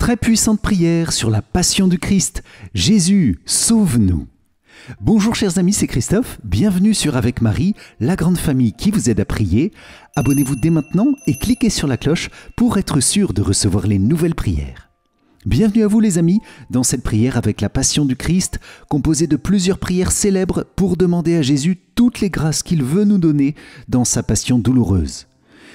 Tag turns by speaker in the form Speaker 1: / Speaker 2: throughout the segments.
Speaker 1: Très puissante prière sur la passion du Christ. Jésus, sauve-nous. Bonjour chers amis, c'est Christophe. Bienvenue sur Avec Marie, la grande famille qui vous aide à prier. Abonnez-vous dès maintenant et cliquez sur la cloche pour être sûr de recevoir les nouvelles prières. Bienvenue à vous les amis dans cette prière avec la passion du Christ, composée de plusieurs prières célèbres pour demander à Jésus toutes les grâces qu'il veut nous donner dans sa passion douloureuse.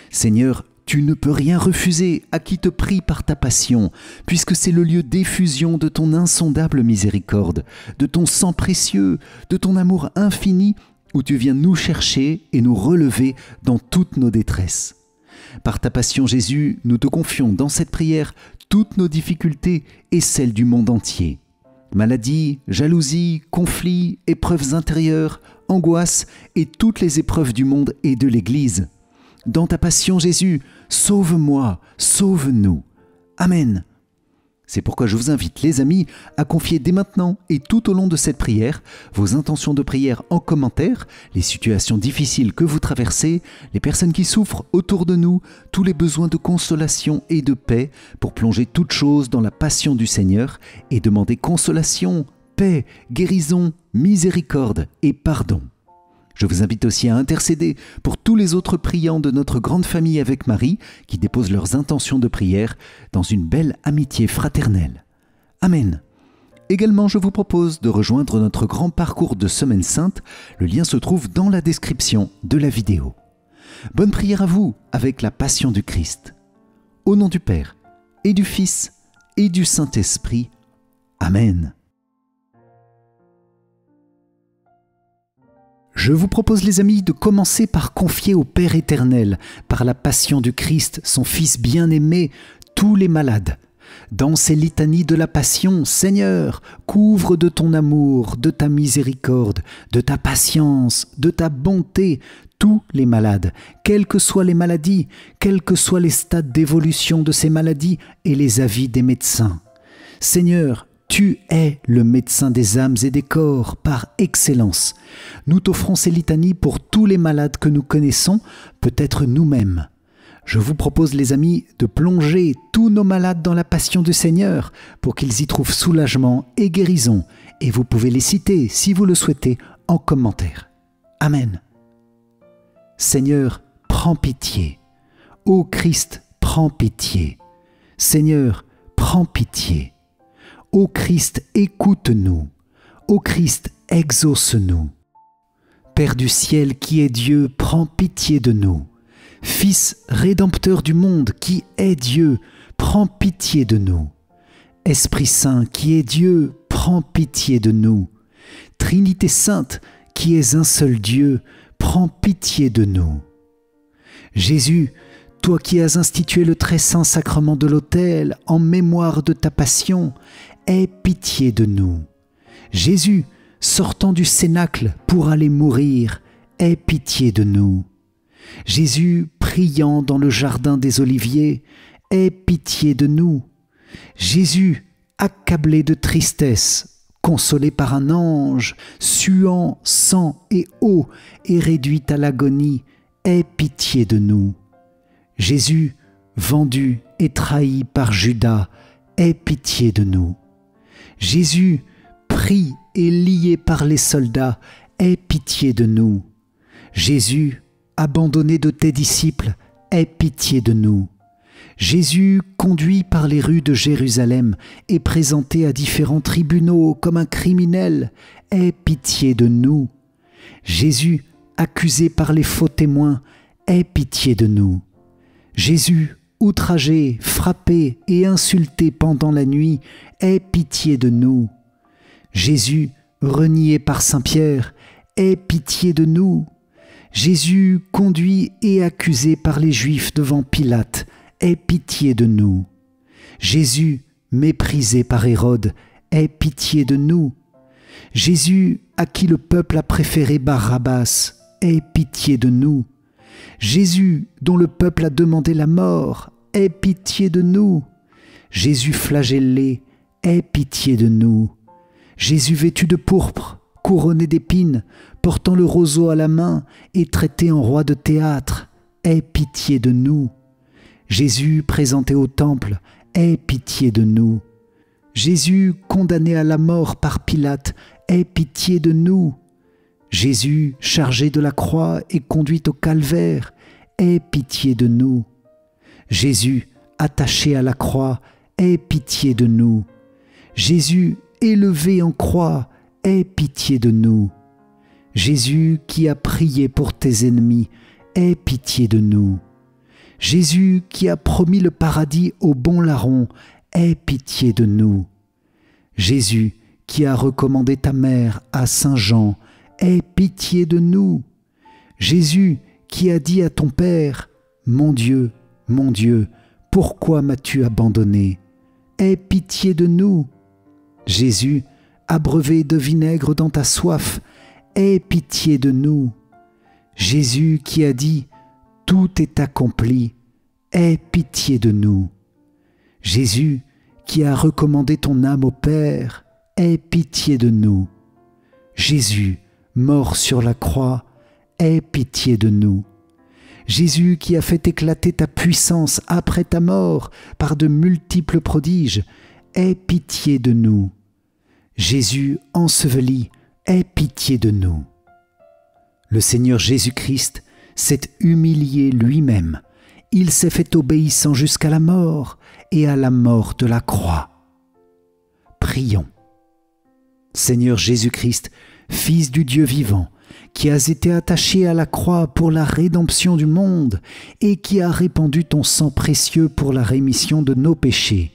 Speaker 1: Seigneur, tu ne peux rien refuser à qui te prie par ta passion, puisque c'est le lieu d'effusion de ton insondable miséricorde, de ton sang précieux, de ton amour infini, où tu viens nous chercher et nous relever dans toutes nos détresses. Par ta passion, Jésus, nous te confions dans cette prière toutes nos difficultés et celles du monde entier. Maladie, jalousie, conflits, épreuves intérieures, angoisses et toutes les épreuves du monde et de l'Église. Dans ta passion, Jésus, sauve-moi, sauve-nous. Amen. C'est pourquoi je vous invite, les amis, à confier dès maintenant et tout au long de cette prière vos intentions de prière en commentaire, les situations difficiles que vous traversez, les personnes qui souffrent autour de nous, tous les besoins de consolation et de paix pour plonger toutes choses dans la passion du Seigneur et demander consolation, paix, guérison, miséricorde et pardon. Je vous invite aussi à intercéder pour tous les autres priants de notre grande famille avec Marie qui déposent leurs intentions de prière dans une belle amitié fraternelle. Amen. Également, je vous propose de rejoindre notre grand parcours de Semaine Sainte. Le lien se trouve dans la description de la vidéo. Bonne prière à vous avec la passion du Christ. Au nom du Père et du Fils et du Saint-Esprit. Amen. Je vous propose les amis de commencer par confier au Père éternel, par la passion du Christ, son Fils bien-aimé, tous les malades. Dans ces litanies de la passion, Seigneur, couvre de ton amour, de ta miséricorde, de ta patience, de ta bonté, tous les malades, quelles que soient les maladies, quels que soient les stades d'évolution de ces maladies et les avis des médecins. Seigneur, tu es le médecin des âmes et des corps par excellence. Nous t'offrons ces litanies pour tous les malades que nous connaissons, peut-être nous-mêmes. Je vous propose les amis de plonger tous nos malades dans la passion du Seigneur pour qu'ils y trouvent soulagement et guérison. Et vous pouvez les citer, si vous le souhaitez, en commentaire. Amen. Seigneur, prends pitié. Ô Christ, prends pitié. Seigneur, prends pitié. Ô Christ, écoute-nous. Ô Christ, exauce-nous. Père du ciel qui est Dieu, prends pitié de nous. Fils rédempteur du monde qui est Dieu, prends pitié de nous. Esprit Saint qui est Dieu, prends pitié de nous. Trinité Sainte qui est un seul Dieu, prends pitié de nous. Jésus, toi qui as institué le très saint sacrement de l'autel en mémoire de ta passion, aie pitié de nous. Jésus, sortant du cénacle pour aller mourir, aie pitié de nous. Jésus, priant dans le jardin des Oliviers, aie pitié de nous. Jésus, accablé de tristesse, consolé par un ange, suant sang et eau et réduit à l'agonie, aie pitié de nous. Jésus, vendu et trahi par Judas, aie pitié de nous. Jésus, pris et lié par les soldats, aie pitié de nous. Jésus, abandonné de tes disciples, aie pitié de nous. Jésus, conduit par les rues de Jérusalem et présenté à différents tribunaux comme un criminel, aie pitié de nous. Jésus, accusé par les faux témoins, aie pitié de nous. Jésus, outragé, frappé et insulté pendant la nuit, aie pitié de nous. Jésus, renié par Saint Pierre, aie pitié de nous. Jésus, conduit et accusé par les Juifs devant Pilate, aie pitié de nous. Jésus, méprisé par Hérode, aie pitié de nous. Jésus, à qui le peuple a préféré Barabbas, aie pitié de nous. Jésus, dont le peuple a demandé la mort, aie pitié de nous. Jésus flagellé, aie pitié de nous. Jésus vêtu de pourpre, couronné d'épines, portant le roseau à la main et traité en roi de théâtre, aie pitié de nous. Jésus présenté au temple, aie pitié de nous. Jésus, condamné à la mort par Pilate, aie pitié de nous. Jésus, chargé de la croix et conduit au calvaire, aie pitié de nous. Jésus, attaché à la croix, aie pitié de nous. Jésus, élevé en croix, aie pitié de nous. Jésus, qui a prié pour tes ennemis, aie pitié de nous. Jésus, qui a promis le paradis au bon larron, aie pitié de nous. Jésus, qui a recommandé ta mère à Saint Jean, aie pitié de nous. Jésus, qui a dit à ton Père, « Mon Dieu, pourquoi m'as-tu abandonné ?» Aie pitié de nous. Jésus, abreuvé de vinaigre dans ta soif, aie pitié de nous. Jésus qui a dit « Tout est accompli », aie pitié de nous. Jésus qui a recommandé ton âme au Père, aie pitié de nous. Jésus, mort sur la croix, aie pitié de nous. Jésus qui a fait éclater ta puissance après ta mort par de multiples prodiges, aie pitié de nous. Jésus enseveli, aie pitié de nous. Le Seigneur Jésus-Christ s'est humilié lui-même. Il s'est fait obéissant jusqu'à la mort et à la mort de la croix. Prions. Seigneur Jésus-Christ, Fils du Dieu vivant, qui as été attaché à la croix pour la rédemption du monde et qui as répandu ton sang précieux pour la rémission de nos péchés,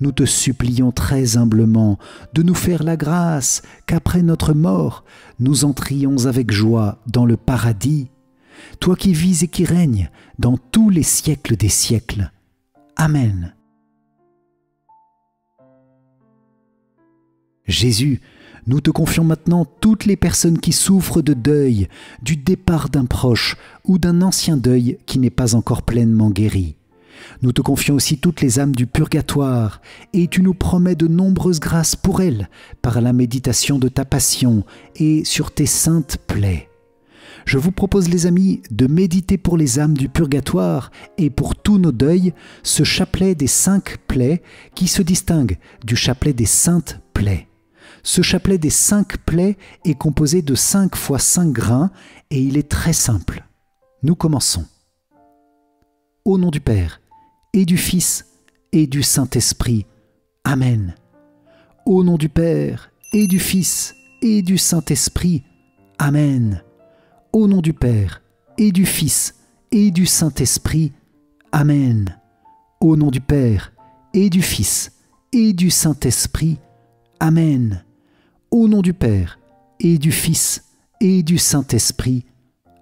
Speaker 1: nous te supplions très humblement de nous faire la grâce qu'après notre mort, nous entrions avec joie dans le paradis, toi qui vis et qui règnes dans tous les siècles des siècles. Amen. Jésus, nous te confions maintenant toutes les personnes qui souffrent de deuil, du départ d'un proche ou d'un ancien deuil qui n'est pas encore pleinement guéri. Nous te confions aussi toutes les âmes du purgatoire, et tu nous promets de nombreuses grâces pour elles, par la méditation de ta passion et sur tes saintes plaies. Je vous propose, les amis, de méditer pour les âmes du purgatoire et pour tous nos deuils ce chapelet des 5 plaies qui se distingue du chapelet des saintes plaies. Ce chapelet des 5 plaies est composé de 5 fois 5 grains et il est très simple. Nous commençons. Au nom du Père, et du Fils, et du Saint-Esprit. Amen. Au nom du Père, et du Fils, et du Saint-Esprit. Amen. Au nom du Père, et du Fils, et du Saint-Esprit. Amen. Au nom du Père, et du Fils, et du Saint-Esprit. Amen. Au nom du Père, et du Fils, et du Saint-Esprit.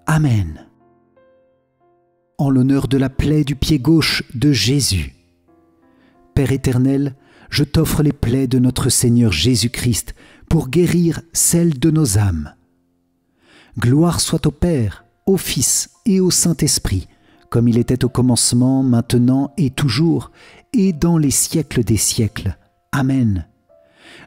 Speaker 1: Amen. En l'honneur de la plaie du pied gauche de Jésus. Père éternel, je t'offre les plaies de notre Seigneur Jésus-Christ pour guérir celles de nos âmes. Gloire soit au Père, au Fils et au Saint-Esprit, comme il était au commencement, maintenant et toujours, et dans les siècles des siècles. Amen.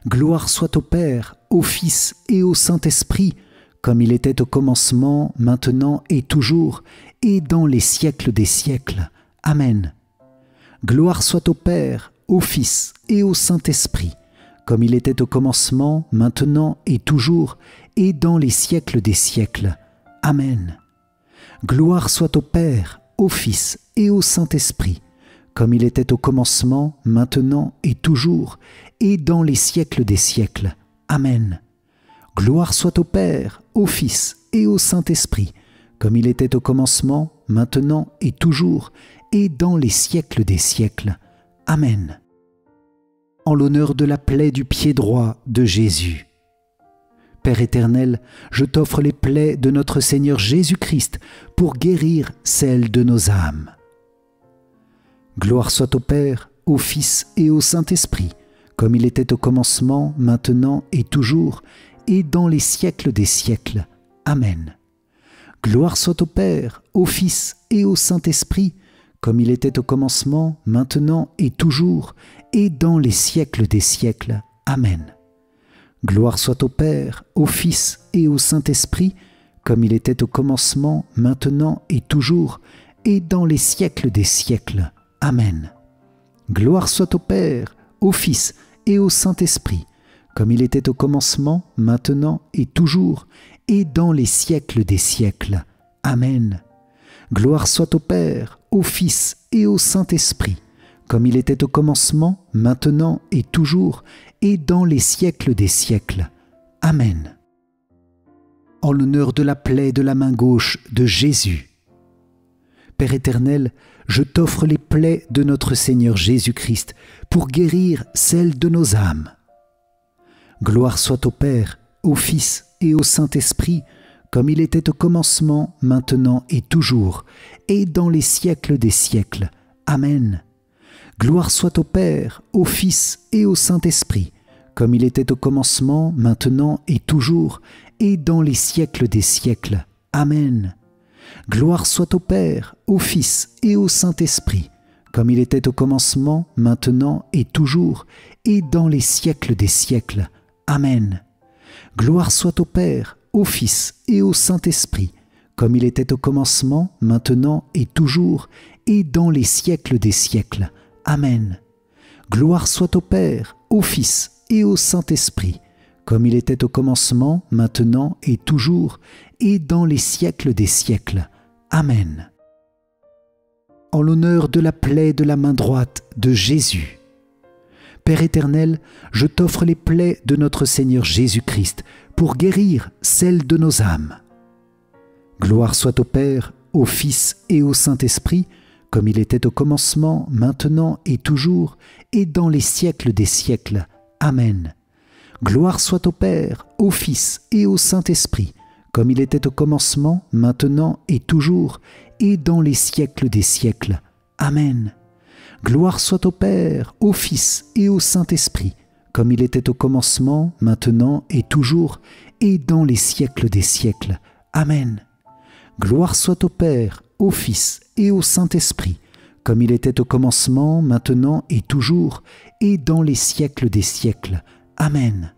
Speaker 1: Gloire soit au Père, au Fils et au Saint-Esprit, comme il était au commencement, maintenant et toujours, et dans les siècles des siècles. Amen. Gloire soit au Père, au Fils et au Saint-Esprit, comme il était au commencement, maintenant et toujours, et dans les siècles des siècles. Amen. Gloire soit au Père, au Fils et au Saint-Esprit, comme il était au commencement, maintenant et toujours, et dans les siècles des siècles. Amen. Gloire soit au Père, au Fils et au Saint-Esprit, comme il était au commencement, maintenant et toujours, et dans les siècles des siècles. Amen. En l'honneur de la plaie du pied droit de Jésus. Père éternel, je t'offre les plaies de notre Seigneur Jésus-Christ pour guérir celles de nos âmes. Gloire soit au Père, au Fils et au Saint-Esprit, comme il était au commencement, maintenant et toujours, et dans les siècles des siècles. Amen. Gloire soit au Père, au Fils et au Saint-Esprit, comme il était au commencement, maintenant et toujours, et dans les siècles des siècles. Amen. Gloire soit au Père, au Fils et au Saint-Esprit, comme il était au commencement, maintenant et toujours, et dans les siècles des siècles. Amen. Gloire soit au Père, au Fils et au Saint-Esprit, comme il était au commencement, maintenant et toujours, et dans les siècles des siècles. Amen. Gloire soit au Père, au Fils et au Saint-Esprit, comme il était au commencement, maintenant et toujours, et dans les siècles des siècles. Amen. En l'honneur de la plaie de la main gauche de Jésus. Père éternel, je t'offre les plaies de notre Seigneur Jésus-Christ pour guérir celles de nos âmes. Gloire soit au Père, au Fils et au Saint-Esprit, comme il était au commencement, maintenant et toujours, et dans les siècles des siècles. Amen. Gloire soit au Père, au Fils et au Saint-Esprit, comme il était au commencement, maintenant et toujours, et dans les siècles des siècles. Amen. Gloire soit au Père, au Fils et au Saint-Esprit, comme il était au commencement, maintenant et toujours, et dans les siècles des siècles. Amen. Gloire soit au Père, au Fils et au Saint-Esprit, comme il était au commencement, maintenant et toujours, et dans les siècles des siècles. Amen. Gloire soit au Père, au Fils et au Saint-Esprit, comme il était au commencement, maintenant et toujours, et dans les siècles des siècles. Amen. En l'honneur de la plaie de la main droite de Jésus. Père éternel, je t'offre les plaies de notre Seigneur Jésus-Christ pour guérir celles de nos âmes. Gloire soit au Père, au Fils et au Saint-Esprit, comme il était au commencement, maintenant et toujours, et dans les siècles des siècles. Amen. Gloire soit au Père, au Fils et au Saint-Esprit, comme il était au commencement, maintenant et toujours, et dans les siècles des siècles. Amen. Gloire soit au Père, au Fils et au Saint-Esprit, comme il était au commencement, maintenant et toujours, et dans les siècles des siècles. Amen. Gloire soit au Père, au Fils et au Saint-Esprit, comme il était au commencement, maintenant et toujours, et dans les siècles des siècles. Amen.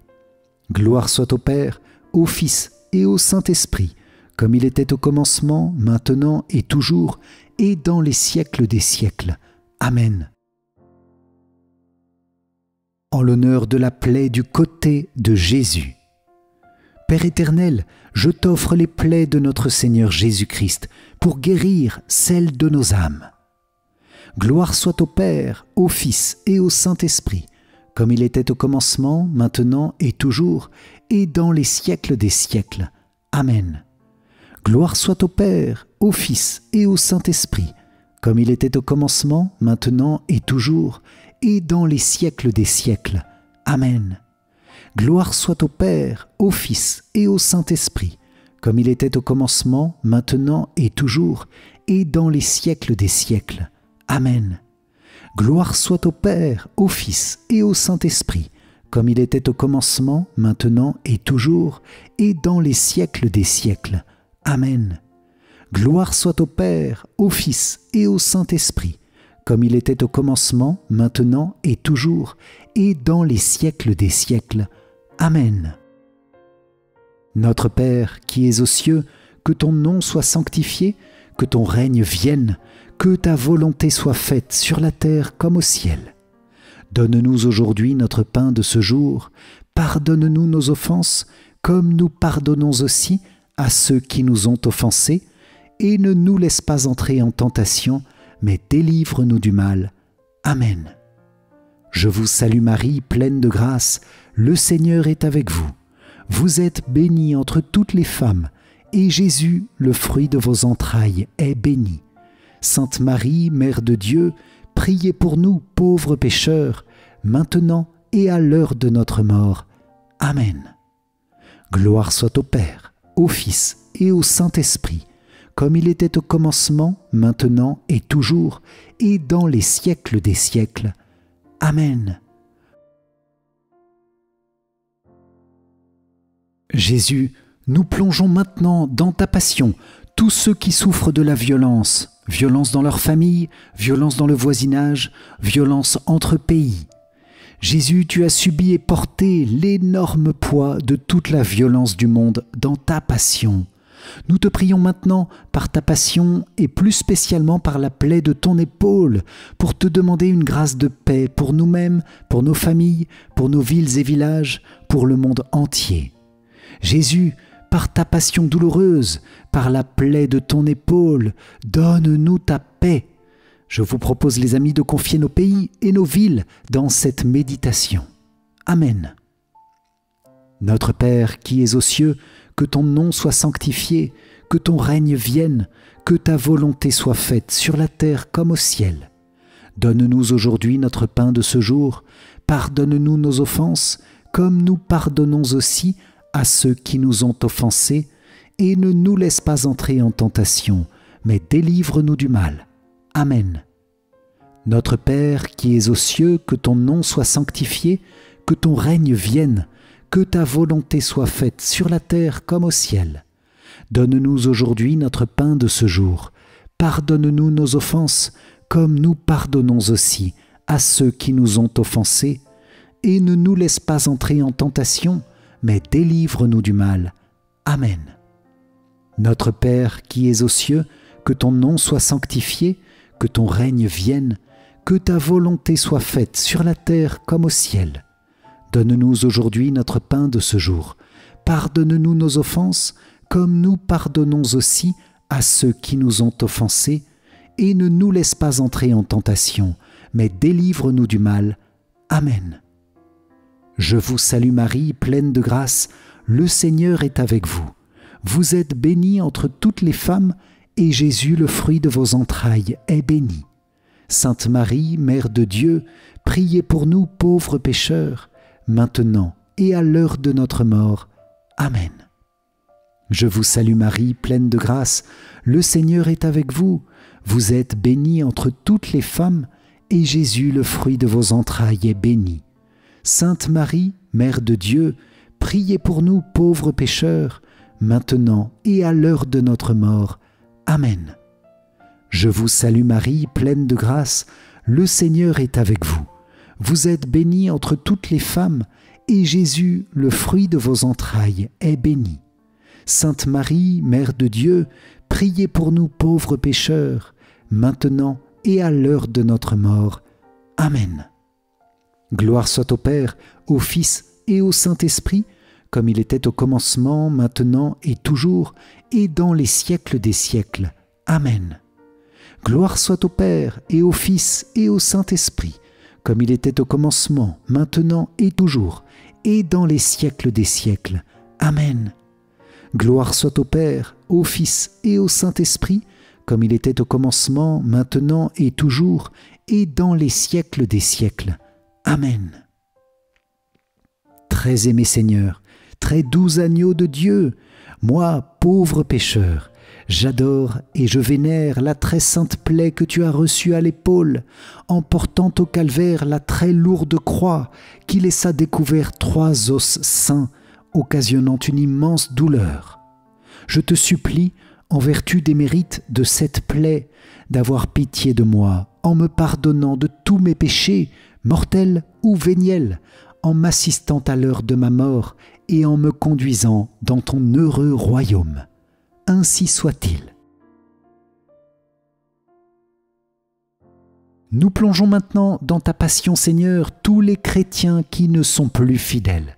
Speaker 1: Gloire soit au Père, au Fils et au Saint-Esprit, comme il était au commencement, maintenant et toujours, et dans les siècles des siècles. Amen. En l'honneur de la plaie du côté de Jésus. Père éternel, je t'offre les plaies de notre Seigneur Jésus-Christ pour guérir celles de nos âmes. Gloire soit au Père, au Fils et au Saint-Esprit, comme il était au commencement, maintenant et toujours, et dans les siècles des siècles. Amen. Gloire soit au Père, au Fils et au Saint-Esprit, comme il était au commencement, maintenant et toujours, et dans les siècles des siècles. Amen. Gloire soit au Père, au Fils et au Saint-Esprit, comme il était au commencement, maintenant et toujours, et dans les siècles des siècles. Amen. Gloire soit au Père, au Fils et au Saint-Esprit, comme il était au commencement, maintenant et toujours, et dans les siècles des siècles. Amen. Gloire soit au Père, au Fils et au Saint-Esprit, comme il était au commencement, maintenant et toujours, et dans les siècles des siècles. Amen. Notre Père qui es aux cieux, que ton nom soit sanctifié, que ton règne vienne, que ta volonté soit faite sur la terre comme au ciel. Donne-nous aujourd'hui notre pain de ce jour, pardonne-nous nos offenses, comme nous pardonnons aussi à ceux qui nous ont offensés, et ne nous laisse pas entrer en tentation, mais délivre-nous du mal. Amen. Je vous salue Marie, pleine de grâce, le Seigneur est avec vous. Vous êtes bénie entre toutes les femmes, et Jésus, le fruit de vos entrailles, est béni. Sainte Marie, Mère de Dieu, priez pour nous, pauvres pécheurs, maintenant et à l'heure de notre mort. Amen. Gloire soit au Père, au Fils et au Saint-Esprit, comme il était au commencement, maintenant et toujours, et dans les siècles des siècles. Amen. Jésus, nous plongeons maintenant dans ta passion tous ceux qui souffrent de la violence, violence dans leur famille, violence dans le voisinage, violence entre pays. Jésus, tu as subi et porté l'énorme poids de toute la violence du monde dans ta passion. Nous te prions maintenant par ta passion et plus spécialement par la plaie de ton épaule pour te demander une grâce de paix pour nous-mêmes, pour nos familles, pour nos villes et villages, pour le monde entier. Jésus, par ta passion douloureuse, par la plaie de ton épaule, donne-nous ta paix. Je vous propose, les amis, de confier nos pays et nos villes dans cette méditation. Amen. Notre Père qui es aux cieux, que ton nom soit sanctifié, que ton règne vienne, que ta volonté soit faite sur la terre comme au ciel. Donne-nous aujourd'hui notre pain de ce jour. Pardonne-nous nos offenses, comme nous pardonnons aussi à ceux qui nous ont offensés, et ne nous laisse pas entrer en tentation, mais délivre-nous du mal. Amen. Notre Père qui es aux cieux, que ton nom soit sanctifié, que ton règne vienne, que ta volonté soit faite sur la terre comme au ciel. Donne-nous aujourd'hui notre pain de ce jour. Pardonne-nous nos offenses, comme nous pardonnons aussi à ceux qui nous ont offensés, et ne nous laisse pas entrer en tentation, mais délivre-nous du mal. Amen. Notre Père qui es aux cieux, que ton nom soit sanctifié, que ton règne vienne, que ta volonté soit faite sur la terre comme au ciel. Donne-nous aujourd'hui notre pain de ce jour. Pardonne-nous nos offenses, comme nous pardonnons aussi à ceux qui nous ont offensés, et ne nous laisse pas entrer en tentation, mais délivre-nous du mal. Amen. Je vous salue Marie, pleine de grâce, le Seigneur est avec vous. Vous êtes bénie entre toutes les femmes, et Jésus, le fruit de vos entrailles, est béni. Sainte Marie, Mère de Dieu, priez pour nous pauvres pécheurs, maintenant et à l'heure de notre mort. Amen. Je vous salue Marie, pleine de grâce, le Seigneur est avec vous. Vous êtes bénie entre toutes les femmes, et Jésus, le fruit de vos entrailles, est béni. Sainte Marie, Mère de Dieu, priez pour nous pauvres pécheurs, maintenant et à l'heure de notre mort. Amen. Je vous salue Marie, pleine de grâce, le Seigneur est avec vous. Vous êtes bénie entre toutes les femmes, et Jésus, le fruit de vos entrailles, est béni. Sainte Marie, Mère de Dieu, priez pour nous pauvres pécheurs, maintenant et à l'heure de notre mort. Amen. Gloire soit au Père, au Fils et au Saint-Esprit, comme il était au commencement, maintenant et toujours, et dans les siècles des siècles. Amen. Gloire soit au Père, et au Fils et au Saint-Esprit, comme il était au commencement, maintenant et toujours, et dans les siècles des siècles. Amen. Gloire soit au Père, au Fils et au Saint-Esprit, comme il était au commencement, maintenant et toujours, et dans les siècles des siècles. Amen. Très aimé Seigneur, très doux agneau de Dieu, moi, pauvre pécheur, j'adore et je vénère la très sainte plaie que tu as reçue à l'épaule, en portant au calvaire la très lourde croix qui laissa découvert 3 os saints, occasionnant une immense douleur. Je te supplie, en vertu des mérites de cette plaie, d'avoir pitié de moi, en me pardonnant de tous mes péchés, mortels ou véniels, en m'assistant à l'heure de ma mort et en me conduisant dans ton heureux royaume. Ainsi soit-il. Nous plongeons maintenant dans ta passion, Seigneur, tous les chrétiens qui ne sont plus fidèles.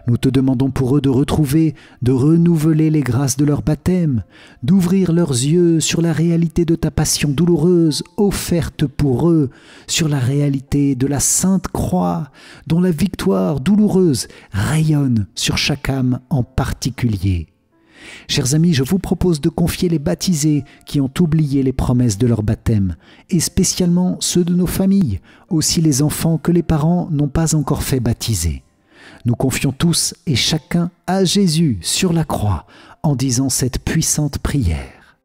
Speaker 1: Nous te demandons pour eux de retrouver, de renouveler les grâces de leur baptême, d'ouvrir leurs yeux sur la réalité de ta passion douloureuse offerte pour eux, sur la réalité de la Sainte Croix, dont la victoire douloureuse rayonne sur chaque âme en particulier. Chers amis, je vous propose de confier les baptisés qui ont oublié les promesses de leur baptême, et spécialement ceux de nos familles, aussi les enfants que les parents n'ont pas encore fait baptiser. Nous confions tous et chacun à Jésus sur la croix en disant cette puissante prière.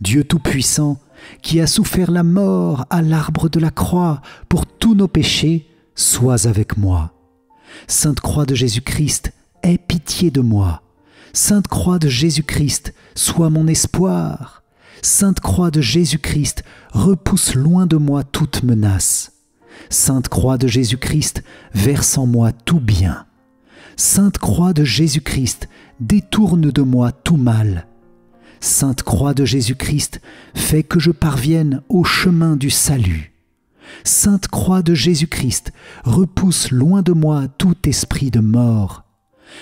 Speaker 1: Dieu Tout-Puissant, qui a souffert la mort à l'arbre de la croix pour tous nos péchés, sois avec moi. Sainte Croix de Jésus-Christ, aie pitié de moi. Sainte Croix de Jésus-Christ, sois mon espoir. Sainte Croix de Jésus-Christ, repousse loin de moi toute menace. Sainte Croix de Jésus-Christ, verse en moi tout bien. Sainte croix de Jésus-Christ, détourne de moi tout mal. Sainte croix de Jésus-Christ, fais que je parvienne au chemin du salut. Sainte croix de Jésus-Christ, repousse loin de moi tout esprit de mort.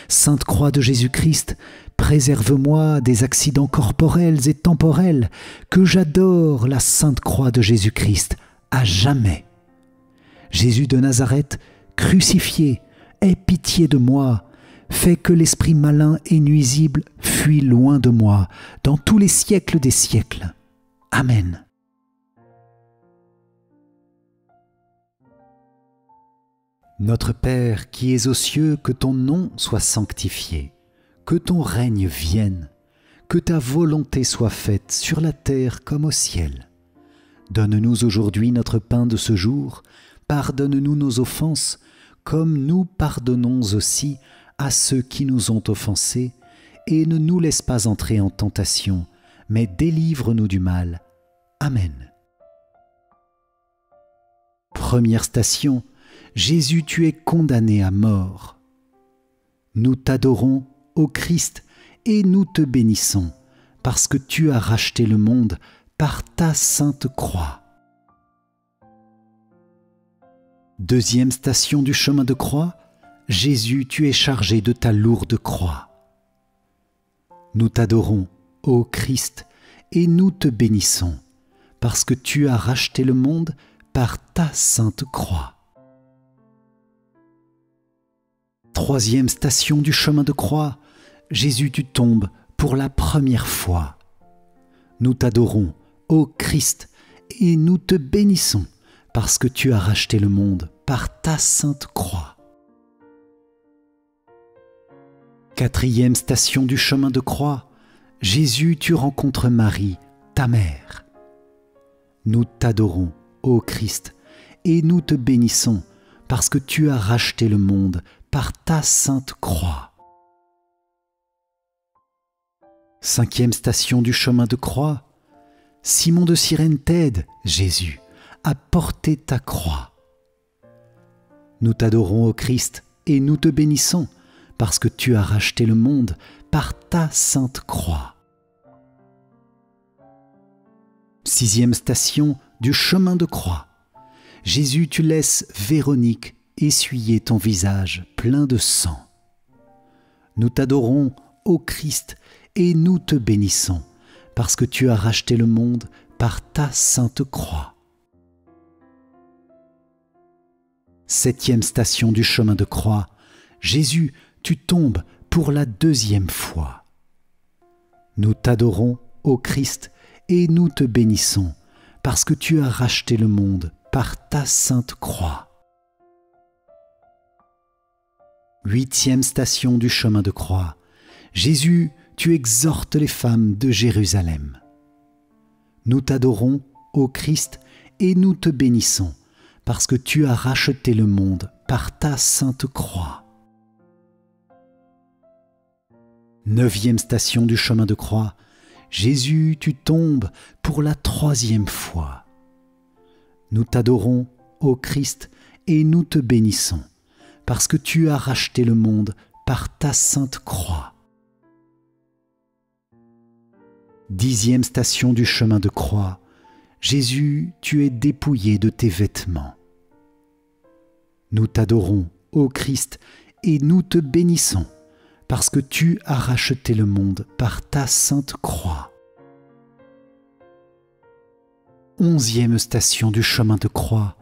Speaker 1: Sainte croix de Jésus-Christ, préserve-moi des accidents corporels et temporels, que j'adore la Sainte croix de Jésus-Christ à jamais. Jésus de Nazareth, crucifié, aie pitié de moi, fais que l'esprit malin et nuisible fuit loin de moi, dans tous les siècles des siècles. Amen. Notre Père qui es aux cieux, que ton nom soit sanctifié, que ton règne vienne, que ta volonté soit faite sur la terre comme au ciel. Donne-nous aujourd'hui notre pain de ce jour, pardonne-nous nos offenses, comme nous pardonnons aussi à ceux qui nous ont offensés, et ne nous laisse pas entrer en tentation, mais délivre-nous du mal. Amen. Première station, Jésus, tu es condamné à mort. Nous t'adorons, ô Christ, et nous te bénissons, parce que tu as racheté le monde par ta sainte croix. Deuxième station du chemin de croix, Jésus, tu es chargé de ta lourde croix. Nous t'adorons, ô Christ, et nous te bénissons, parce que tu as racheté le monde par ta sainte croix. Troisième station du chemin de croix, Jésus, tu tombes pour la première fois. Nous t'adorons, ô Christ, et nous te bénissons, parce que tu as racheté le monde par ta sainte croix. Quatrième station du chemin de croix, Jésus, tu rencontres Marie, ta mère. Nous t'adorons, ô Christ, et nous te bénissons, parce que tu as racheté le monde par ta sainte croix. Cinquième station du chemin de croix, Simon de Cyrène t'aide, Jésus, à porter ta croix. Nous t'adorons, ô Christ, et nous te bénissons, parce que tu as racheté le monde par ta sainte croix. Sixième station du chemin de croix, Jésus, tu laisses Véronique essuyer ton visage plein de sang. Nous t'adorons, ô Christ, et nous te bénissons, parce que tu as racheté le monde par ta sainte croix. Septième station du chemin de croix, Jésus, tu tombes pour la deuxième fois. Nous t'adorons, ô Christ, et nous te bénissons, parce que tu as racheté le monde par ta sainte croix. Huitième station du chemin de croix, Jésus, tu exhortes les femmes de Jérusalem. Nous t'adorons, ô Christ, et nous te bénissons, parce que tu as racheté le monde par ta sainte croix. Neuvième station du chemin de croix, Jésus, tu tombes pour la troisième fois. Nous t'adorons, ô Christ, et nous te bénissons, parce que tu as racheté le monde par ta sainte croix. Dixième station du chemin de croix, Jésus, tu es dépouillé de tes vêtements. Nous t'adorons, ô Christ, et nous te bénissons, parce que tu as racheté le monde par ta sainte croix. Onzième station du chemin de croix,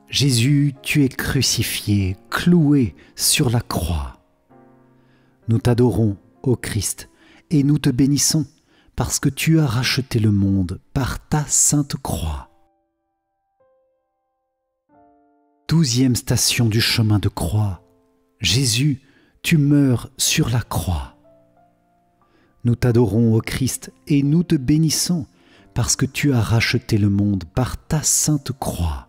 Speaker 1: Jésus, tu es crucifié, cloué sur la croix. Nous t'adorons, ô Christ, et nous te bénissons, parce que tu as racheté le monde par ta sainte croix. Douzième station du chemin de croix, Jésus, tu meurs sur la croix. Nous t'adorons, ô Christ, et nous te bénissons, parce que tu as racheté le monde par ta sainte croix.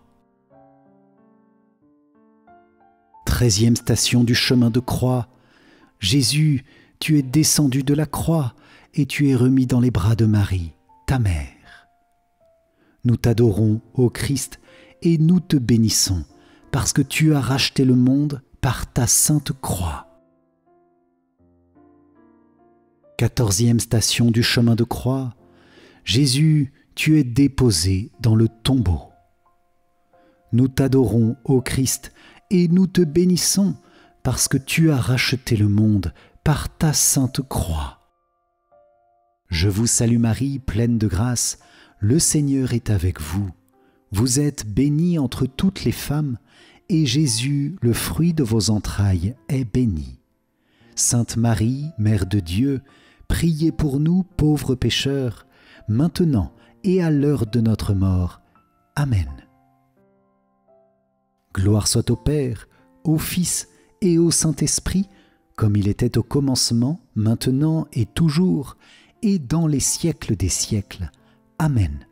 Speaker 1: Treizième station du chemin de croix, Jésus, tu es descendu de la croix, et tu es remis dans les bras de Marie, ta mère. Nous t'adorons, ô Christ, et nous te bénissons, parce que tu as racheté le monde par ta sainte croix. 14e station du chemin de croix, Jésus, tu es déposé dans le tombeau. Nous t'adorons, ô Christ, et nous te bénissons parce que tu as racheté le monde par ta sainte croix. Je vous salue Marie, pleine de grâce, le Seigneur est avec vous. Vous êtes bénie entre toutes les femmes, et Jésus, le fruit de vos entrailles, est béni. Sainte Marie, Mère de Dieu, priez pour nous pauvres pécheurs, maintenant et à l'heure de notre mort. Amen. Gloire soit au Père, au Fils et au Saint-Esprit, comme il était au commencement, maintenant et toujours, et dans les siècles des siècles. Amen.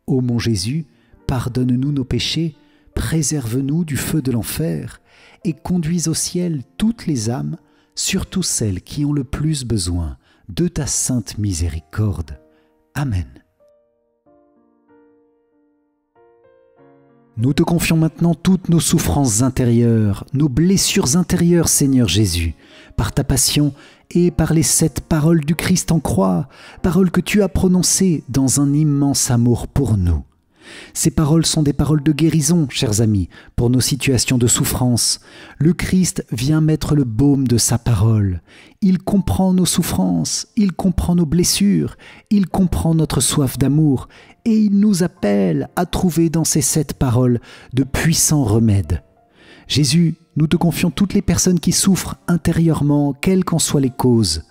Speaker 1: Ô mon Jésus, pardonne-nous nos péchés, préserve-nous du feu de l'enfer, et conduis au ciel toutes les âmes, surtout celles qui ont le plus besoin de ta sainte miséricorde. Amen. Nous te confions maintenant toutes nos souffrances intérieures, nos blessures intérieures, Seigneur Jésus, par ta passion et par les 7 paroles du Christ en croix, paroles que tu as prononcées dans un immense amour pour nous. Ces paroles sont des paroles de guérison, chers amis, pour nos situations de souffrance. Le Christ vient mettre le baume de sa parole. Il comprend nos souffrances, il comprend nos blessures, il comprend notre soif d'amour, et il nous appelle à trouver dans ces 7 paroles de puissants remèdes. Jésus, nous te confions toutes les personnes qui souffrent intérieurement, quelles qu'en soient les causes.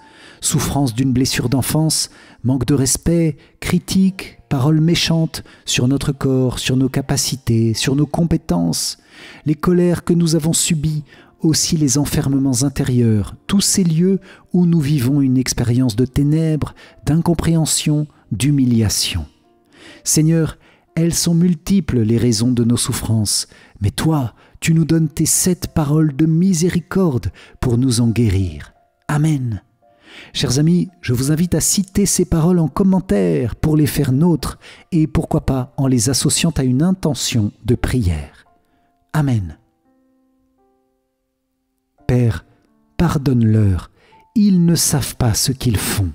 Speaker 1: Souffrance d'une blessure d'enfance, manque de respect, critique, paroles méchantes sur notre corps, sur nos capacités, sur nos compétences, les colères que nous avons subies, aussi les enfermements intérieurs, tous ces lieux où nous vivons une expérience de ténèbres, d'incompréhension, d'humiliation. Seigneur, elles sont multiples les raisons de nos souffrances, mais toi, tu nous donnes tes 7 paroles de miséricorde pour nous en guérir. Amen. Chers amis, je vous invite à citer ces paroles en commentaire pour les faire nôtres et pourquoi pas en les associant à une intention de prière. Amen. Père, pardonne-leur, ils ne savent pas ce qu'ils font.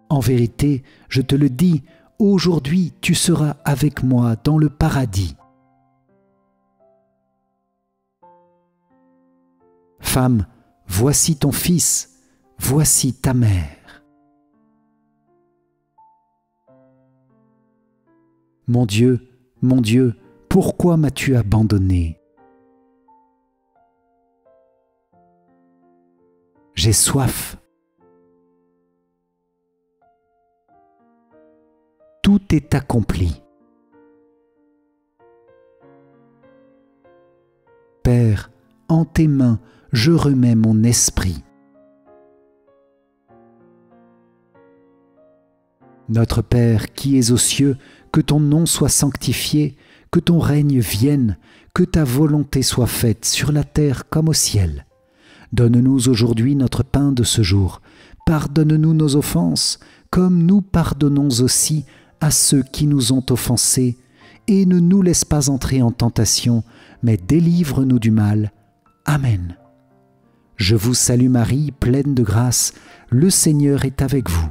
Speaker 1: En vérité, je te le dis, aujourd'hui tu seras avec moi dans le paradis. Femme, voici ton fils, voici ta mère. Mon Dieu, pourquoi m'as-tu abandonné? J'ai soif. Tout est accompli. Père, en tes mains, je remets mon esprit. Notre Père qui es aux cieux, que ton nom soit sanctifié, que ton règne vienne, que ta volonté soit faite sur la terre comme au ciel. Donne-nous aujourd'hui notre pain de ce jour. Pardonne-nous nos offenses, comme nous pardonnons aussi à ceux qui nous ont offensés, et ne nous laisse pas entrer en tentation, mais délivre-nous du mal. Amen. Je vous salue Marie, pleine de grâce, le Seigneur est avec vous.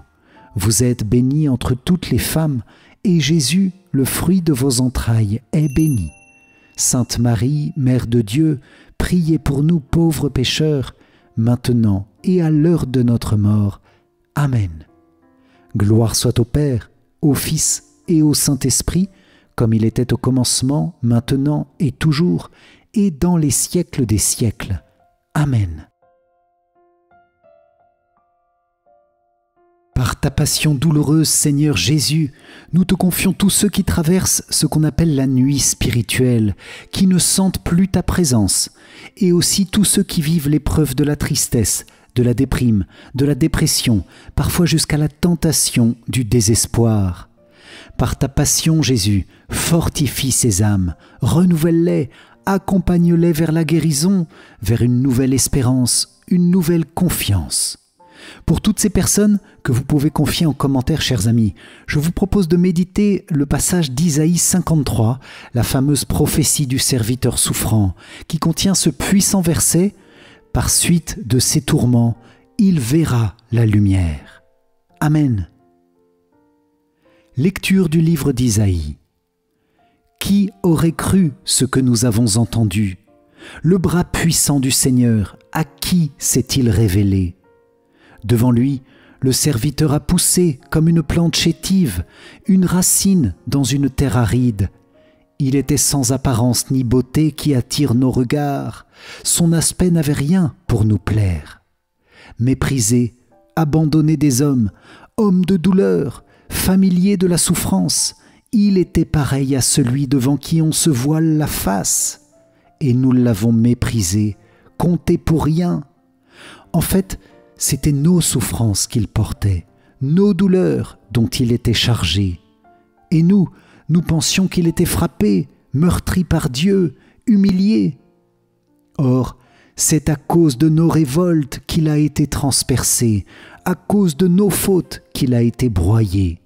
Speaker 1: Vous êtes bénie entre toutes les femmes, et Jésus, le fruit de vos entrailles, est béni. Sainte Marie, Mère de Dieu, priez pour nous pauvres pécheurs, maintenant et à l'heure de notre mort. Amen. Gloire soit au Père, au Fils et au Saint-Esprit, comme il était au commencement, maintenant et toujours, et dans les siècles des siècles. Amen. Par ta passion douloureuse, Seigneur Jésus, nous te confions tous ceux qui traversent ce qu'on appelle la nuit spirituelle, qui ne sentent plus ta présence, et aussi tous ceux qui vivent l'épreuve de la tristesse, de la déprime, de la dépression, parfois jusqu'à la tentation du désespoir. Par ta passion, Jésus, fortifie ces âmes, renouvelle-les, accompagne-les vers la guérison, vers une nouvelle espérance, une nouvelle confiance. Pour toutes ces personnes que vous pouvez confier en commentaire, chers amis, je vous propose de méditer le passage d'Isaïe 53, la fameuse prophétie du serviteur souffrant, qui contient ce puissant verset « Par suite de ses tourments, il verra la lumière. Amen. Lecture du livre d'Isaïe. Qui aurait cru ce que nous avons entendu? Le bras puissant du Seigneur, à qui s'est-il révélé? Devant lui, le serviteur a poussé comme une plante chétive, une racine dans une terre aride. Il était sans apparence ni beauté qui attire nos regards. Son aspect n'avait rien pour nous plaire. Méprisé, abandonné des hommes, homme de douleur, familier de la souffrance, il était pareil à celui devant qui on se voile la face. Et nous l'avons méprisé, compté pour rien. En fait, c'était nos souffrances qu'il portait, nos douleurs dont il était chargé. Et nous pensions qu'il était frappé, meurtri par Dieu, humilié. Or, c'est à cause de nos révoltes qu'il a été transpercé, à cause de nos fautes qu'il a été broyé.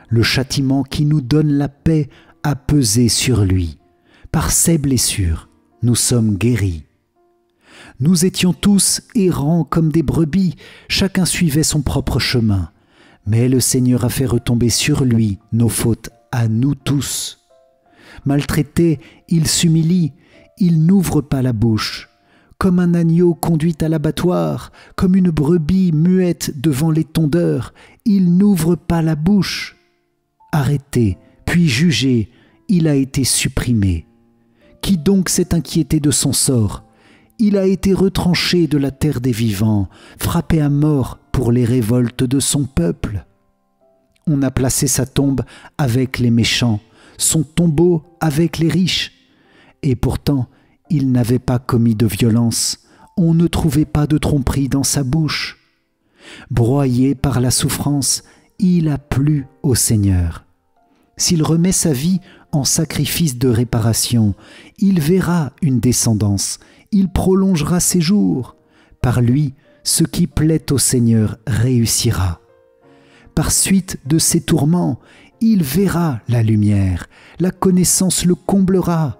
Speaker 1: Le châtiment qui nous donne la paix a pesé sur lui. Par ses blessures, nous sommes guéris. Nous étions tous errants comme des brebis, chacun suivait son propre chemin. Mais le Seigneur a fait retomber sur lui nos fautes à nous tous. Maltraité, il s'humilie, il n'ouvre pas la bouche. Comme un agneau conduit à l'abattoir, comme une brebis muette devant les tondeurs, il n'ouvre pas la bouche. Arrêté, puis jugé, il a été supprimé. Qui donc s'est inquiété de son sort? Il a été retranché de la terre des vivants, frappé à mort pour les révoltes de son peuple. On a placé sa tombe avec les méchants, son tombeau avec les riches. Et pourtant, il n'avait pas commis de violence, on ne trouvait pas de tromperie dans sa bouche. Broyé par la souffrance, il a plu au Seigneur. S'il remet sa vie en sacrifice de réparation, il verra une descendance, il prolongera ses jours. Par lui, ce qui plaît au Seigneur réussira. Par suite de ses tourments, il verra la lumière, la connaissance le comblera.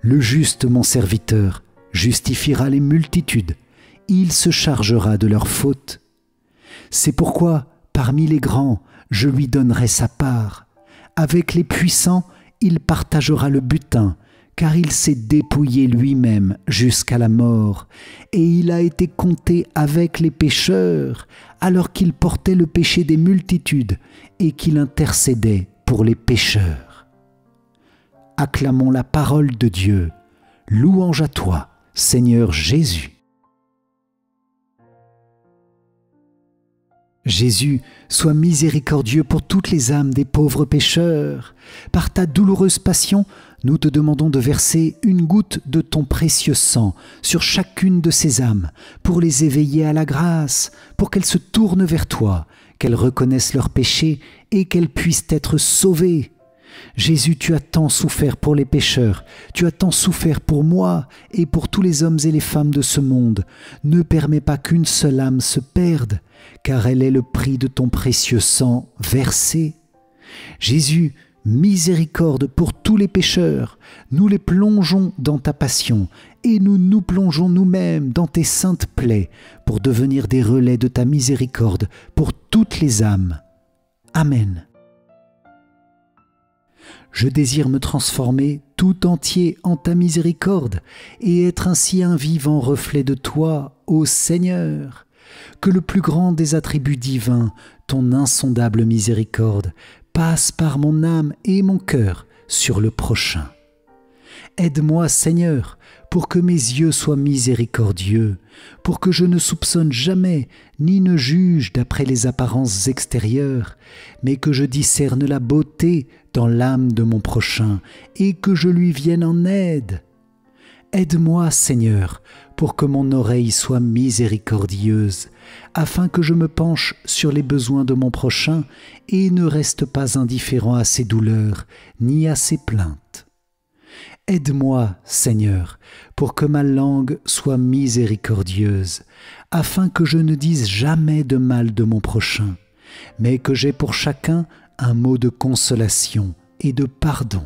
Speaker 1: Le juste, mon serviteur, justifiera les multitudes, il se chargera de leurs fautes. C'est pourquoi, parmi les grands, je lui donnerai sa part. Avec les puissants, il partagera le butin, car il s'est dépouillé lui-même jusqu'à la mort, et il a été compté avec les pécheurs, alors qu'il portait le péché des multitudes et qu'il intercédait pour les pécheurs. Acclamons la parole de Dieu. Louange à toi, Seigneur Jésus. Jésus, sois miséricordieux pour toutes les âmes des pauvres pécheurs. Par ta douloureuse passion, nous te demandons de verser une goutte de ton précieux sang sur chacune de ces âmes, pour les éveiller à la grâce, pour qu'elles se tournent vers toi, qu'elles reconnaissent leurs péchés et qu'elles puissent être sauvées. Jésus, tu as tant souffert pour les pécheurs, tu as tant souffert pour moi et pour tous les hommes et les femmes de ce monde. Ne permets pas qu'une seule âme se perde, car elle est le prix de ton précieux sang versé. Jésus, miséricorde pour tous les pécheurs, nous les plongeons dans ta passion et nous nous plongeons nous-mêmes dans tes saintes plaies pour devenir des relais de ta miséricorde pour toutes les âmes. Amen. Je désire me transformer tout entier en ta miséricorde et être ainsi un vivant reflet de toi, ô Seigneur. Que le plus grand des attributs divins, ton insondable miséricorde, passe par mon âme et mon cœur sur le prochain. Aide-moi, Seigneur, pour que mes yeux soient miséricordieux, pour que je ne soupçonne jamais ni ne juge d'après les apparences extérieures, mais que je discerne la beauté dans l'âme de mon prochain et que je lui vienne en aide. Aide-moi, Seigneur, pour que mon oreille soit miséricordieuse, afin que je me penche sur les besoins de mon prochain et ne reste pas indifférent à ses douleurs ni à ses plaintes. Aide-moi, Seigneur, pour que ma langue soit miséricordieuse, afin que je ne dise jamais de mal de mon prochain, mais que j'aie pour chacun un mot de consolation et de pardon.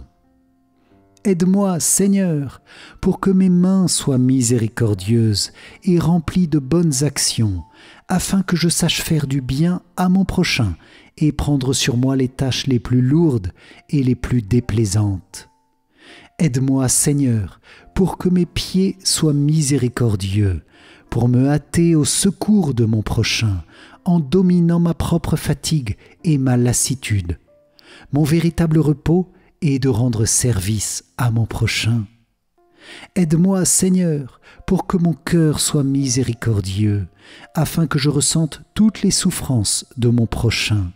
Speaker 1: Aide-moi, Seigneur, pour que mes mains soient miséricordieuses et remplies de bonnes actions, afin que je sache faire du bien à mon prochain et prendre sur moi les tâches les plus lourdes et les plus déplaisantes. Aide-moi, Seigneur, pour que mes pieds soient miséricordieux, pour me hâter au secours de mon prochain, en dominant ma propre fatigue et ma lassitude. Mon véritable repos est de rendre service à mon prochain. Aide-moi, Seigneur, pour que mon cœur soit miséricordieux, afin que je ressente toutes les souffrances de mon prochain.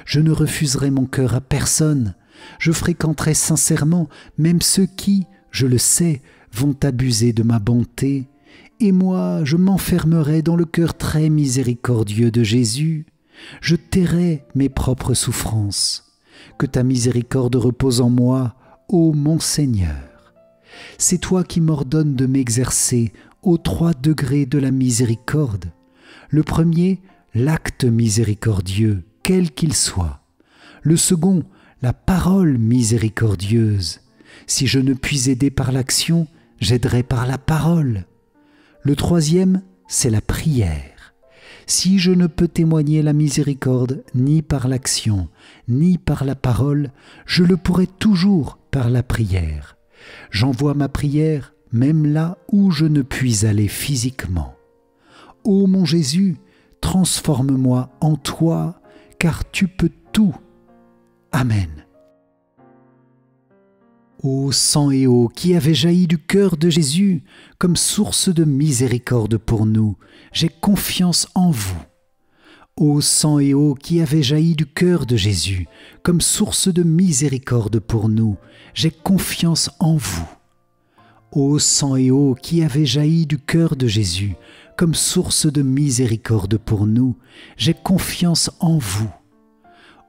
Speaker 1: Je ne refuserai mon cœur à personne. Je fréquenterai sincèrement même ceux qui, je le sais, vont abuser de ma bonté. Et moi, je m'enfermerai dans le cœur très miséricordieux de Jésus. Je tairai mes propres souffrances. Que ta miséricorde repose en moi, ô mon Seigneur. C'est toi qui m'ordonnes de m'exercer aux 3 degrés de la miséricorde. Le premier, l'acte miséricordieux, quel qu'il soit. Le second, la parole miséricordieuse. Si je ne puis aider par l'action, j'aiderai par la parole. Le troisième, c'est la prière. Si je ne peux témoigner la miséricorde ni par l'action, ni par la parole, je le pourrai toujours par la prière. J'envoie ma prière même là où je ne puis aller physiquement. Ô mon Jésus, transforme-moi en toi, car tu peux tout. Amen. Ô sang et eau qui avait jailli du cœur de Jésus comme source de miséricorde pour nous, j'ai confiance en vous. Ô sang et eau qui avait jailli du cœur de Jésus comme source de miséricorde pour nous, j'ai confiance en vous. Ô sang et eau qui avait jailli du cœur de Jésus comme source de miséricorde pour nous, j'ai confiance en vous.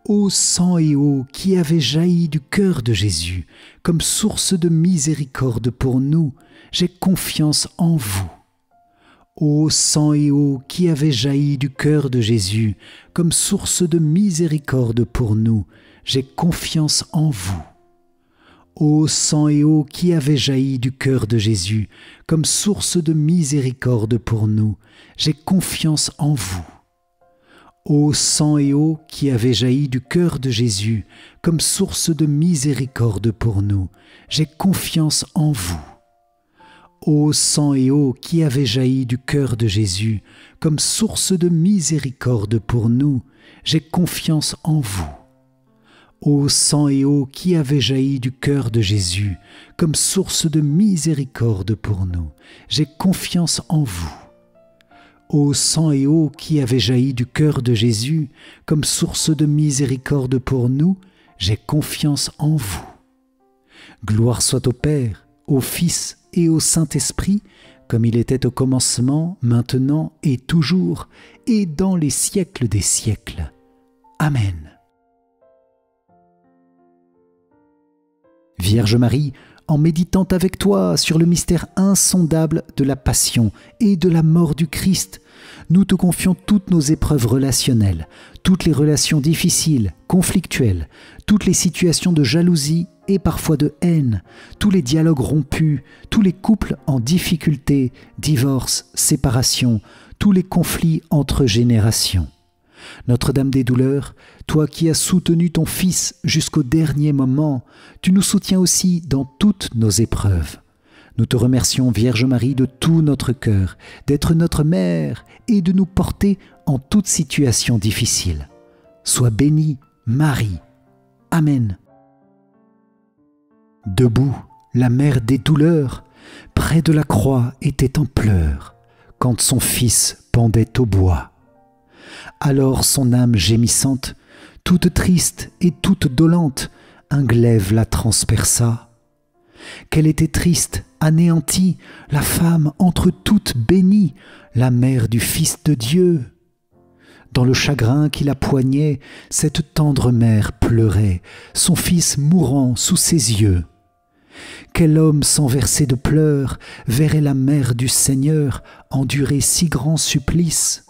Speaker 1: Ô sang et eau qui avait jailli du cœur de Jésus comme source de miséricorde pour nous, j'ai confiance en vous. Ô sang et eau qui avait jailli du cœur de Jésus comme source de miséricorde pour nous, j'ai confiance en vous. Ô sang et eau qui avait jailli du cœur de Jésus comme source de miséricorde pour nous, j'ai confiance en vous. Ô sang et eau qui avait jailli du cœur de Jésus comme source de miséricorde pour nous, j'ai confiance en vous. Ô sang et eau qui avait jailli du cœur de Jésus comme source de miséricorde pour nous, j'ai confiance en vous. Ô sang et eau qui avait jailli du cœur de Jésus comme source de miséricorde pour nous, j'ai confiance en vous. Ô sang et eau qui avait jailli du cœur de Jésus comme source de miséricorde pour nous, j'ai confiance en vous. Gloire soit au Père, au Fils et au Saint-Esprit, comme il était au commencement, maintenant et toujours, et dans les siècles des siècles. Amen. Vierge Marie, en méditant avec toi sur le mystère insondable de la passion et de la mort du Christ, nous te confions toutes nos épreuves relationnelles, toutes les relations difficiles, conflictuelles, toutes les situations de jalousie et parfois de haine, tous les dialogues rompus, tous les couples en difficulté, divorce, séparation, tous les conflits entre générations. Notre-Dame des douleurs, toi qui as soutenu ton Fils jusqu'au dernier moment, tu nous soutiens aussi dans toutes nos épreuves. Nous te remercions, Vierge Marie, de tout notre cœur, d'être notre mère et de nous porter en toute situation difficile. Sois bénie, Marie. Amen. Debout, la mère des douleurs, près de la croix, était en pleurs, quand son Fils pendait au bois. Alors son âme gémissante, toute triste et toute dolente, un glaive la transperça. Qu'elle était triste, anéantie, la femme entre toutes bénie, la mère du Fils de Dieu. Dans le chagrin qui la poignait, cette tendre mère pleurait, son Fils mourant sous ses yeux. Quel homme sans verser de pleurs verrait la mère du Seigneur endurer si grand supplice?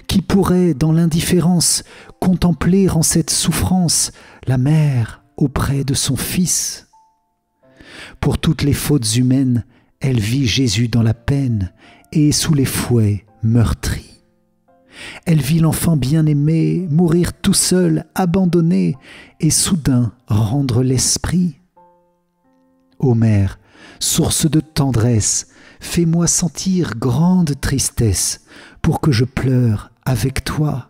Speaker 1: Qui pourrait, dans l'indifférence, contempler en cette souffrance la mère auprès de son Fils? Pour toutes les fautes humaines, elle vit Jésus dans la peine et sous les fouets meurtri. Elle vit l'enfant bien-aimé mourir tout seul, abandonné, et soudain rendre l'esprit. Ô Mère, source de tendresse, fais-moi sentir grande tristesse pour que je pleure avec toi.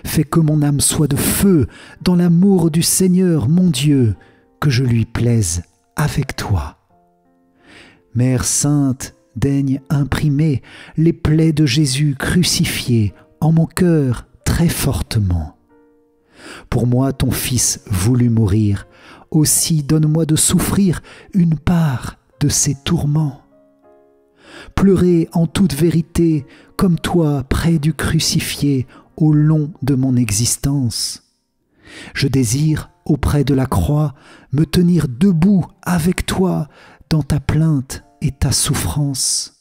Speaker 1: Fais que mon âme soit de feu dans l'amour du Seigneur mon Dieu, que je lui plaise avec toi. Mère sainte, daigne imprimer les plaies de Jésus crucifié en mon cœur très fortement. Pour moi ton Fils voulut mourir, aussi donne-moi de souffrir une part de ses tourments. Pleurer en toute vérité, comme toi près du crucifié, au long de mon existence. Je désire, auprès de la croix, me tenir debout avec toi dans ta plainte et ta souffrance.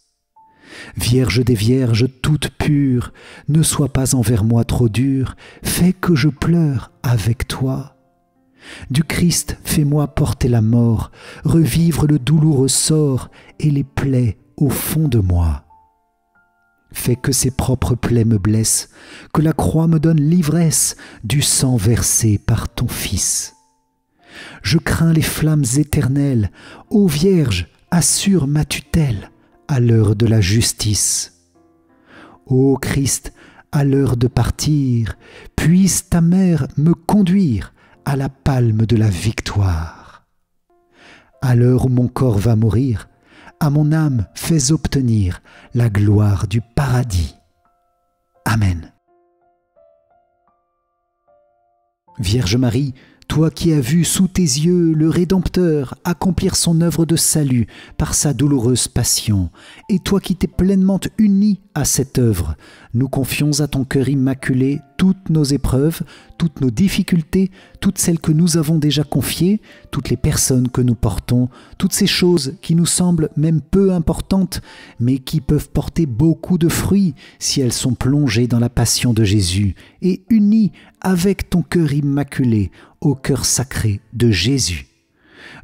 Speaker 1: Vierge des Vierges toute pure, ne sois pas envers moi trop dure, fais que je pleure avec toi. Du Christ, fais-moi porter la mort, revivre le douloureux sort et les plaies au fond de moi. Fais que ses propres plaies me blessent, que la croix me donne l'ivresse du sang versé par ton Fils. Je crains les flammes éternelles, ô Vierge, assure ma tutelle à l'heure de la justice. Ô Christ, à l'heure de partir, puisse ta mère me conduire à la palme de la victoire. À l'heure où mon corps va mourir, à mon âme fais obtenir la gloire du paradis. Amen. Vierge Marie, toi qui as vu sous tes yeux le Rédempteur accomplir son œuvre de salut par sa douloureuse passion, et toi qui t'es pleinement unie à cette œuvre, nous confions à ton cœur immaculé toutes nos épreuves, toutes nos difficultés, toutes celles que nous avons déjà confiées, toutes les personnes que nous portons, toutes ces choses qui nous semblent même peu importantes, mais qui peuvent porter beaucoup de fruits si elles sont plongées dans la passion de Jésus et unies avec ton cœur immaculé au cœur sacré de Jésus.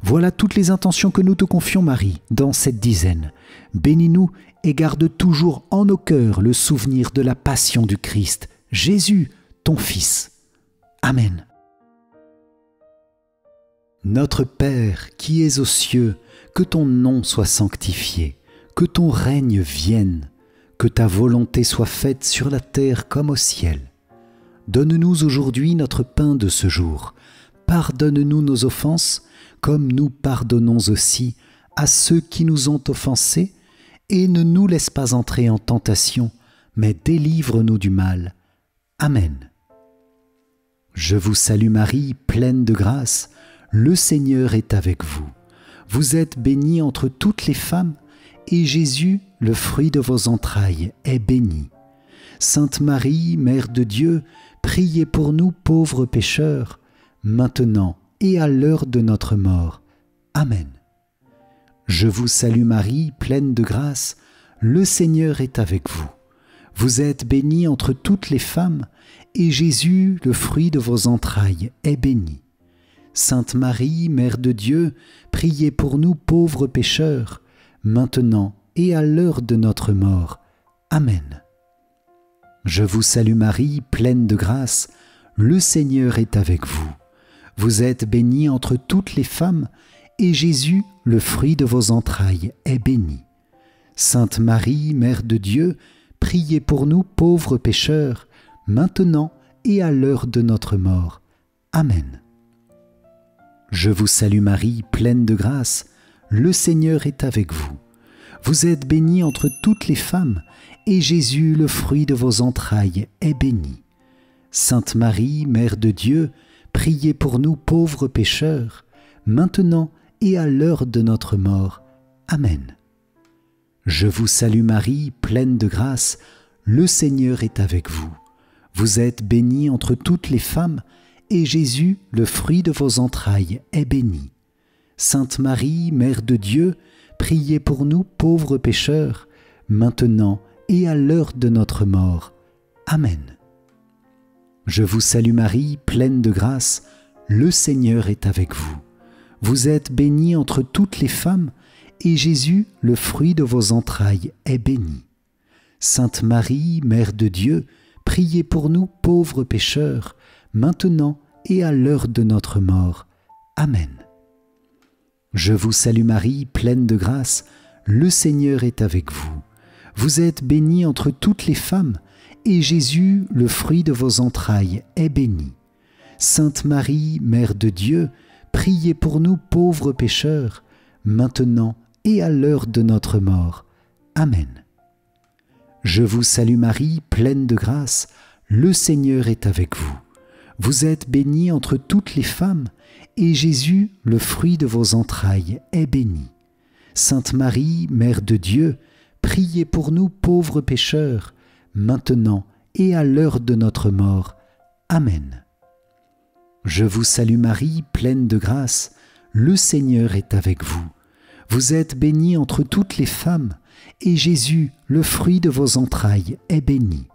Speaker 1: Voilà toutes les intentions que nous te confions, Marie, dans cette dizaine. Bénis-nous et garde toujours en nos cœurs le souvenir de la passion du Christ, Jésus, ton Fils. Amen. Notre Père qui es aux cieux, que ton nom soit sanctifié, que ton règne vienne, que ta volonté soit faite sur la terre comme au ciel. Donne-nous aujourd'hui notre pain de ce jour. Pardonne-nous nos offenses, comme nous pardonnons aussi à ceux qui nous ont offensés, et ne nous laisse pas entrer en tentation, mais délivre-nous du mal. Amen. Je vous salue Marie, pleine de grâce, le Seigneur est avec vous. Vous êtes bénie entre toutes les femmes, et Jésus, le fruit de vos entrailles, est béni. Sainte Marie, Mère de Dieu, priez pour nous pauvres pécheurs, maintenant et à l'heure de notre mort. Amen. Je vous salue Marie, pleine de grâce, le Seigneur est avec vous. Vous êtes bénie entre toutes les femmes, et Jésus, le fruit de vos entrailles, est béni. Sainte Marie, Mère de Dieu, priez pour nous pauvres pécheurs, maintenant et à l'heure de notre mort. Amen. Je vous salue Marie, pleine de grâce, le Seigneur est avec vous. Vous êtes bénie entre toutes les femmes, et Jésus, le fruit de vos entrailles, est béni. Sainte Marie, Mère de Dieu, priez pour nous pauvres pécheurs, maintenant et à l'heure de notre mort. Amen. Je vous salue Marie, pleine de grâce, le Seigneur est avec vous. Vous êtes bénie entre toutes les femmes, et Jésus, le fruit de vos entrailles, est béni. Sainte Marie, Mère de Dieu, priez pour nous pauvres pécheurs, maintenant et à l'heure de notre mort. Amen. Je vous salue Marie, pleine de grâce, le Seigneur est avec vous. Vous êtes bénie entre toutes les femmes, et Jésus, le fruit de vos entrailles, est béni. Sainte Marie, Mère de Dieu, priez pour nous pauvres pécheurs, maintenant et à l'heure de notre mort. Amen. Je vous salue Marie, pleine de grâce, le Seigneur est avec vous. Vous êtes bénie entre toutes les femmes, et Jésus, le fruit de vos entrailles, est béni. Sainte Marie, Mère de Dieu, priez pour nous pauvres pécheurs, maintenant et à l'heure de notre mort. Amen. Je vous salue Marie, pleine de grâce, le Seigneur est avec vous. Vous êtes bénie entre toutes les femmes, et Jésus, le fruit de vos entrailles, est béni. Sainte Marie, Mère de Dieu, priez pour nous pauvres pécheurs, maintenant et à l'heure de notre mort. Amen. Je vous salue Marie, pleine de grâce, le Seigneur est avec vous. Vous êtes bénie entre toutes les femmes, et Jésus, le fruit de vos entrailles, est béni. Sainte Marie, Mère de Dieu, priez pour nous pauvres pécheurs, maintenant et à l'heure de notre mort. Amen. Je vous salue Marie, pleine de grâce, le Seigneur est avec vous. Vous êtes bénie entre toutes les femmes, et Jésus, le fruit de vos entrailles, est béni.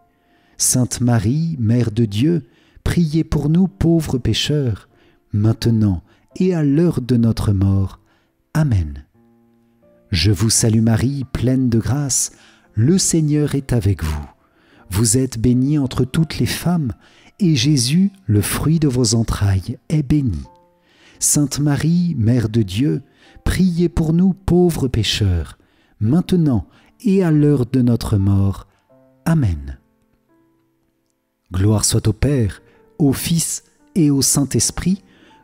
Speaker 1: Sainte Marie, Mère de Dieu, priez pour nous pauvres pécheurs, maintenant et à l'heure de notre mort. Amen. Je vous salue Marie, pleine de grâce, le Seigneur est avec vous. Vous êtes bénie entre toutes les femmes, et Jésus, le fruit de vos entrailles, est béni. Sainte Marie, Mère de Dieu, priez pour nous pauvres pécheurs, maintenant et à l'heure de notre mort. Amen. Gloire soit au Père, au Fils et au Saint-Esprit,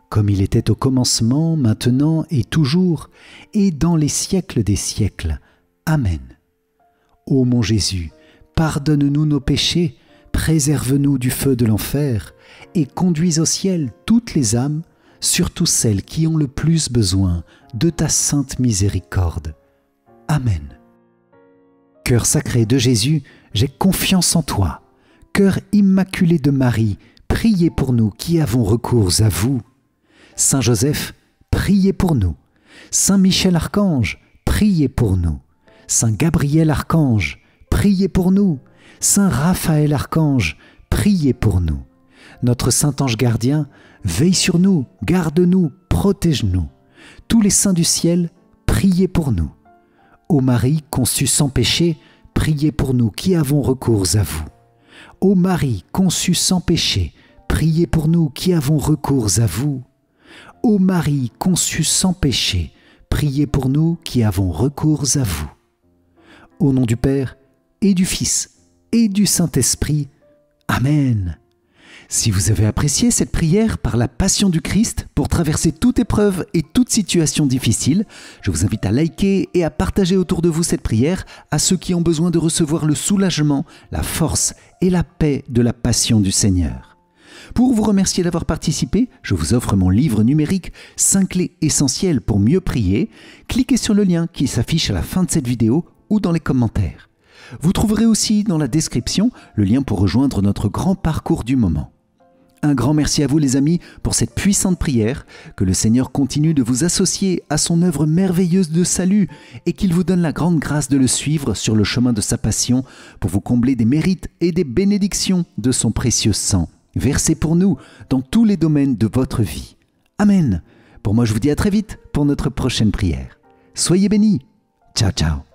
Speaker 1: comme il était au commencement, maintenant et toujours, et dans les siècles des siècles. Amen. Ô mon Jésus, pardonne-nous nos péchés, préserve-nous du feu de l'enfer, et conduis au ciel toutes les âmes, surtout celles qui ont le plus besoin de ta sainte miséricorde. Amen. Cœur sacré de Jésus, j'ai confiance en toi. Cœur immaculé de Marie, priez pour nous qui avons recours à vous. Saint Joseph, priez pour nous. Saint Michel Archange, priez pour nous. Saint Gabriel Archange, priez pour nous. Saint Raphaël Archange, priez pour nous. Notre Saint Ange gardien, veille sur nous, garde-nous, protège-nous. Tous les saints du ciel, priez pour nous. Ô Marie, conçue sans péché, priez pour nous qui avons recours à vous. Ô Marie, conçue sans péché, priez pour nous qui avons recours à vous. Ô Marie, conçue sans péché, priez pour nous qui avons recours à vous. Au nom du Père, et du Fils, et du Saint-Esprit. Amen. Si vous avez apprécié cette prière par la passion du Christ pour traverser toute épreuve et toute situation difficile, je vous invite à liker et à partager autour de vous cette prière à ceux qui ont besoin de recevoir le soulagement, la force et la paix de la passion du Seigneur. Pour vous remercier d'avoir participé, je vous offre mon livre numérique 5 clés essentielles pour mieux prier. Cliquez sur le lien qui s'affiche à la fin de cette vidéo ou dans les commentaires. Vous trouverez aussi dans la description le lien pour rejoindre notre grand parcours du moment. Un grand merci à vous les amis pour cette puissante prière, que le Seigneur continue de vous associer à son œuvre merveilleuse de salut et qu'il vous donne la grande grâce de le suivre sur le chemin de sa passion pour vous combler des mérites et des bénédictions de son précieux sang, versé pour nous dans tous les domaines de votre vie. Amen. Pour moi je vous dis à très vite pour notre prochaine prière. Soyez bénis. Ciao ciao.